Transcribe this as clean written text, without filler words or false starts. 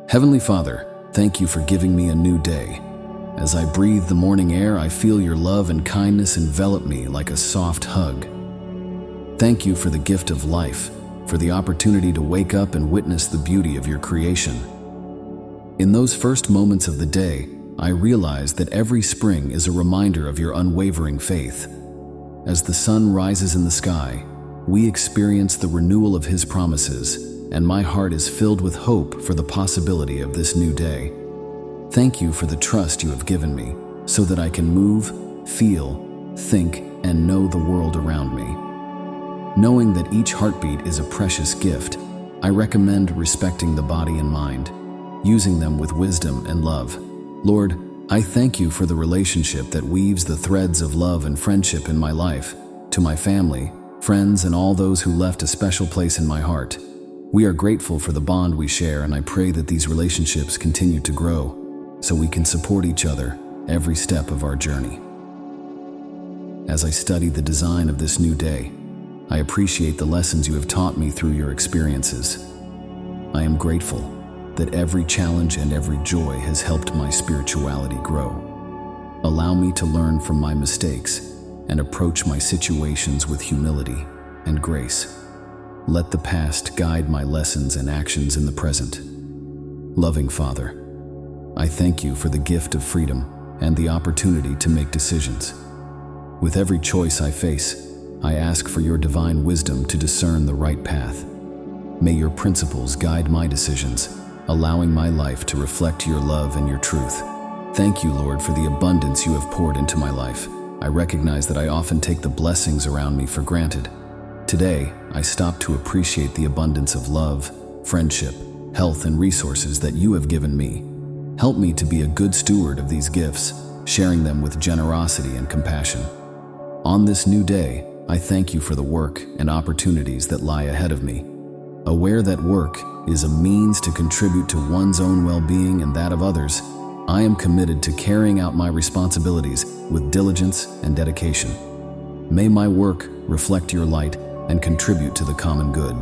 Heavenly Father, thank you for giving me a new day. As I breathe the morning air, I feel your love and kindness envelop me like a soft hug. Thank you for the gift of life, for the opportunity to wake up and witness the beauty of your creation. In those first moments of the day, I realize that every spring is a reminder of your unwavering faith. As the sun rises in the sky, we experience the renewal of His promises, and my heart is filled with hope for the possibility of this new day. Thank you for the trust you have given me, so that I can move, feel, think, and know the world around me. Knowing that each heartbeat is a precious gift, I recommend respecting the body and mind, using them with wisdom and love. Lord, I thank you for the relationship that weaves the threads of love and friendship in my life, to my family, friends, and all those who left a special place in my heart. We are grateful for the bond we share, and I pray that these relationships continue to grow, so we can support each other every step of our journey. As I study the design of this new day, I appreciate the lessons you have taught me through your experiences. I am grateful that every challenge and every joy has helped my spirituality grow. Allow me to learn from my mistakes and approach my situations with humility and grace. Let the past guide my lessons and actions in the present. Loving Father, I thank you for the gift of freedom and the opportunity to make decisions. With every choice I face, I ask for your divine wisdom to discern the right path. May your principles guide my decisions, allowing my life to reflect your love and your truth. Thank you, Lord, for the abundance you have poured into my life. I recognize that I often take the blessings around me for granted. Today, I stop to appreciate the abundance of love, friendship, health, and resources that you have given me. Help me to be a good steward of these gifts, sharing them with generosity and compassion. On this new day, I thank you for the work and opportunities that lie ahead of me. Aware that work is a means to contribute to one's own well-being and that of others, I am committed to carrying out my responsibilities with diligence and dedication. May my work reflect your light and contribute to the common good.